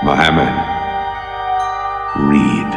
Muhammad, read.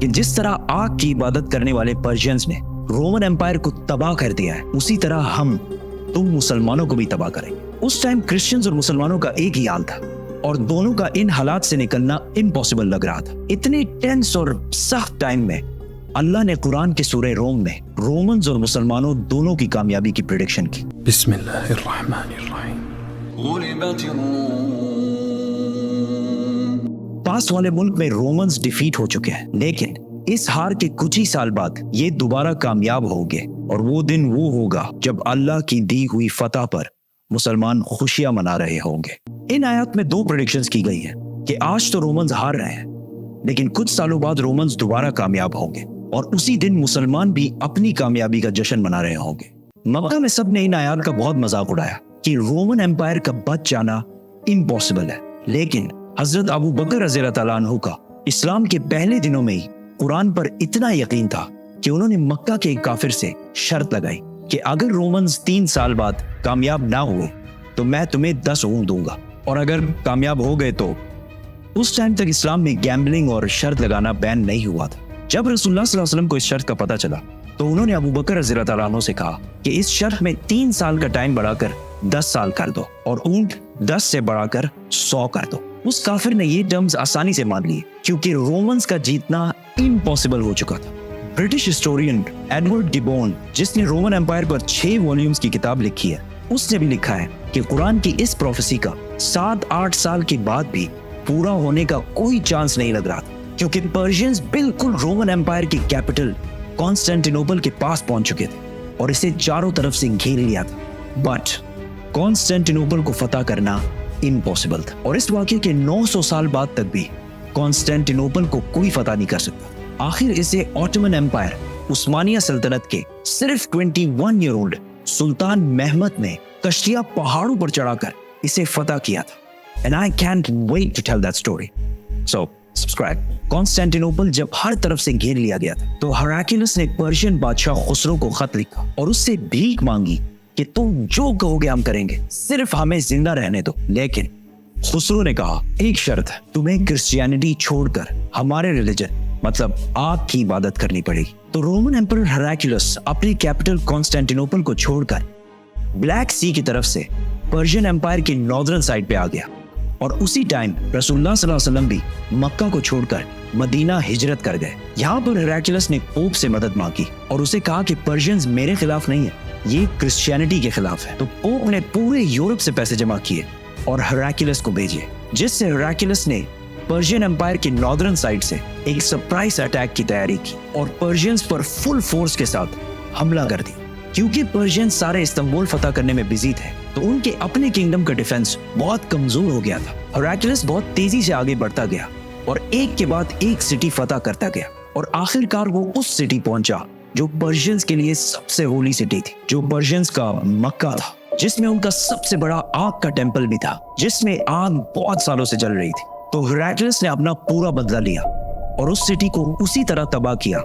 کہ جس طرح آگ کی عبادت کرنے والے پرشینز نے رومن امپائر کو تباہ کر دیا ہے، اسی طرح تم مسلمانوں کو بھی تباہ کریں گے۔ اس ٹائم کرسچنز اور مسلمانوں کا ایک ہی حال تھا اور دونوں کا ان حالات سے نکلنا امپاسبل لگ رہا تھا۔ اتنے ٹینس اور سخت ٹائم میں اللہ نے قرآن کے سورہ روم میں رومنز اور مسلمانوں دونوں کی کامیابی کی پریڈکشن کی۔ بسم اللہ الرحمن الرحیم۔ غلبت الروم۔ پاس والے ملک میں رومنز ڈیفیٹ ہو چکے ہیں، لیکن اس ہار کے کچھ ہی سال بعد یہ دوبارہ کامیاب ہو گئے، اور وہ دن وہ ہوگا جب اللہ کی دی ہوئی فتح پر مسلمان خوشیاں منا رہے ہوں گے۔ ان آیات میں 2 پریڈکشنز کی گئی ہیں کہ آج تو رومنز ہار رہے ہیں، لیکن کچھ سالوں بعد رومنز دوبارہ کامیاب ہوں گے، اور اسی دن مسلمان بھی اپنی کامیابی کا جشن منا رہے ہوں گے۔ مکہ میں سب نے ان آیات کا بہت مذاق اڑایا کہ رومن امپائر کا بچ جانا امپاسبل ہے، لیکن حضرت ابو بکر رضی اللہ تعالیٰ عنہ کا اسلام کے پہلے دنوں میں ہی قرآن پر اتنا یقین تھا کہ انہوں نے مکہ کے ایک کافر سے شرط لگائی کہ اگر رومنز 3 سال بعد کامیاب نہ ہوئے تو میں تمہیں 10 اونٹ دوں گا، اور اگر کامیاب ہو گئے تو اس ٹائم تک اسلام میں گیمبلنگ اور شرط لگانا بین نہیں ہوا تھا۔ جب رسول اللہ صلی اللہ علیہ وسلم کو اس شرط کا پتہ چلا تو انہوں نے ابو بکر رضی اللہ تعالیٰ عنہ سے کہا کہ اس شرط میں 3 سال کا ٹائم بڑھا کر 10 سال کر دو، اور اونٹ 10 سے بڑھا کر 100 کر دو۔ اس کافر نے یہ ٹرمز آسانی سے مان لیے کیونکہ رومنز کا جیتنا امپاسبل ہو چکا تھا۔ برٹش ہسٹورین ایڈورڈ ڈیبون، جس نے رومن امپائر پر 6 والیومز کی کتاب لکھی ہے، اس نے بھی لکھا ہے کہ قرآن کی اس پروفیسی کا 7-8 سال کے بعد بھی پورا ہونے کا کوئی چانس نہیں لگ رہا تھا، کیونکہ پرشینز بالکل رومن امپائر کی کیپٹل کانسٹینٹینوپل کے پاس پہنچ چکے تھے اور اسے چاروں طرف سے گھیر لیا تھا، بٹ کانسٹینٹینوپل کو فتح کرنا امپاسبل تھا، اور اس واقعے کے 900 سال بعد تک بھی کانسٹینٹینوپل کو کوئی فتح نہیں کر سکتا۔ آخر اسے آٹومن امپائر عثمانیہ سلطنت کے صرف 21 ایئر اولڈ سلطان محمد نے کشتیاں پہاڑوں پر چڑھا کر اسے فتح کیا تھا۔ And I can't wait to tell that story. So, subscribe. کانسٹینٹینوپل جب ہر طرف سے گھیر لیا گیا تھا تو ہراکلیس نے پرشین بادشاہ خسرو کو خط لکھا اور اس سے بھیک مانگی کہ تم جو کہو گے ہم کریں گے، صرف ہمیں زندہ رہنے دو۔ لیکن خسرو نے کہا ایک شرط ہے، تمہیں کرسچینٹی چھوڑ کر ہمارے ریلیجن مطلب آگ کی عبادت کرنی پڑے گی۔ تو رومن ایمپرر ہراکلیس اپنی کیپٹل کانسٹینٹینوپل کو چھوڑ کر بلیک سی کی طرف سے پرشین امپائر کی ناردرن سائڈ پہ آ گیا، اور اسی ٹائم رسول اللہ صلی اللہ علیہ وسلم بھی مکہ کو چھوڑ کر مدینہ ہجرت کر گئے۔ یہاں پر ہراکلیس نے پوپ سے مدد مانگی اور اسے کہا کہ پرشینز میرے خلاف نہیں ہے، یہ کرسچینٹی کے خلاف ہے۔ تو پوپ نے پورے یورپ سے پیسے جمع کیے اور ہراکلیس کو بھیجے، جس سے ہراکلیس نے پرشین امپائر کی ناردرن سائڈ سے ایک سرپرائز اٹیک کی تیاری کی اور پرشینز پر فل فورس کے ساتھ حملہ کر دی۔ کیونکہ پرشین سارے استنبول فتح کرنے میں بزی تھے تو ان کے اپنے کنگڈم کا ڈیفنس بہت کمزور ہو گیا تھا۔ ہراکلیس بہت تیزی سے آگے بڑھتا گیا اور ایک کے بعد ایک سٹی فتح کرتا گیا، اور آخر کار وہ اس سٹی پہنچا جو پرشینز کے لیے سب سے ہولی سٹی تھی، جو پرشینز کا مکہ تھا، جس میں ان کا سب سے بڑا آگ کا ٹیمپل بھی تھا، جس میں آگ بہت سالوں سے جل رہی تھی۔ تو ہراکلیس نے اپنا پورا بدلہ لیا اور اس سٹی کو اسی طرح تباہ کیا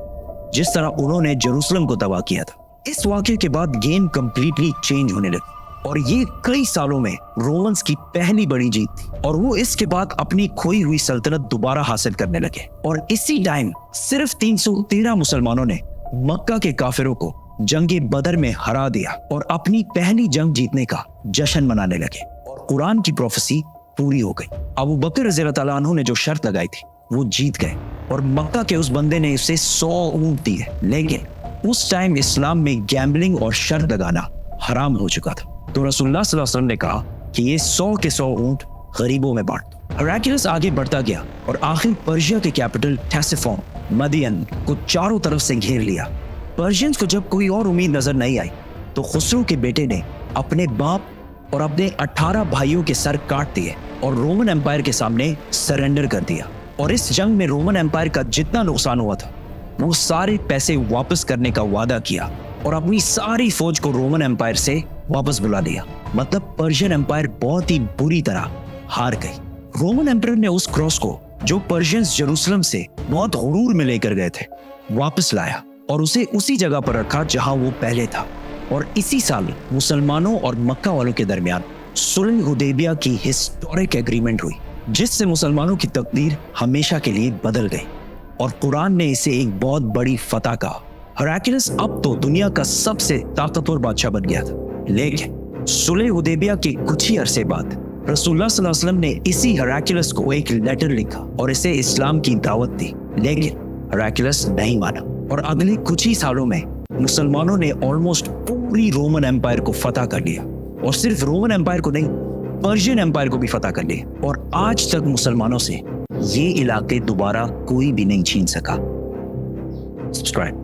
جس طرح انہوں نے جیروسلم کو تباہ کیا تھا۔ اس واقعے کے بعد گیم کمپلیٹلی چینج ہونے لگی اور یہ کئی سالوں میں رومنز کی پہلی بڑی جیت تھی، اور وہ اس کے بعد اپنی کھوئی ہوئی سلطنت دوبارہ حاصل کرنے لگے۔ اور اسی ٹائم صرف 313 مسلمانوں نے مکہ کے کافروں کو جنگ بدر میں ہرا دیا اور اپنی پہلی جنگ جیتنے کا جشن منانے لگے، اور قرآن کی پروفیسی پوری ہو گئی۔ ابو بکر رضی اللہ تعالیٰ عنہ نے جو شرط لگائی تھی وہ جیت گئے، اور مکہ کے اس بندے نے اسے 100 اونٹ دیے، لیکن اس ٹائم اسلام میں گیمبلنگ اور شرط لگانا حرام ہو چکا تھا۔ تو رسول اللہ صلی اللہ علیہ وسلم نے کہا کہ یہ 100 کے 100 اونٹ غریبوں میں بانٹ دو۔ ہراکلیس آگے بڑھتا گیا اور آخر پرشیا کے کیپٹل ٹیسیفون مدین کو چاروں طرف سے گھیر لیا۔ پرشینز کو جب کوئی اور امید نظر نہیں آئی تو خسرو کے بیٹے نے اپنے باپ اور اپنے 18 بھائیوں کے سر کاٹ دیے اور رومن امپائر کے سامنے سرنڈر کر دیا، اور اس جنگ میں رومن امپائر کا جتنا نقصان ہوا تھا وہ سارے پیسے واپس کرنے کا وعدہ کیا اور اپنی ساری فوج کو رومن امپائر سے واپس بلا لیا۔ مطلب پرشین امپائر بہت ہی بری طرح ہار گئی۔ رومن امپائر نے اس کراس کو جو پرشینز جیروسلم سے بہت غرور میں لے کر گئے تھے واپس لایا اور اسے اسی جگہ پر رکھا جہاں وہ پہلے تھا، اور اسی سال مسلمانوں اور مکہ والوں کے درمیان صلح حدیبیہ کی ہسٹورک ایگریمنٹ ہوئی، جس سے مسلمانوں کی تقدیر ہمیشہ کے لیے بدل گئی۔ اور قرآن نے اسے ایک بہت بڑی فتح کہا۔ ہراکلس اب تو دنیا کا سب سے طاقتور بادشاہ بن گیا تھا، لیکن صلح حدیبیہ کے کچھ ہی عرصے بعد رسول اللہ صلی اللہ علیہ وسلم نے اسی ہراکلس کو ایک لیٹر لکھا اور اسے اسلام کی دعوت دی، لیکن ہراکلس نہیں مانا اور اگلے کچھ ہی سالوں میں مسلمانوں نے آلموسٹ پوری رومن ایمپائر کو فتح کر لیا، اور صرف رومن ایمپائر کو نہیں، پرشین ایمپائر کو بھی فتح کر لیا، اور آج تک مسلمانوں سے یہ علاقے دوبارہ کوئی بھی نہیں چھین سکا۔ سبسکرائب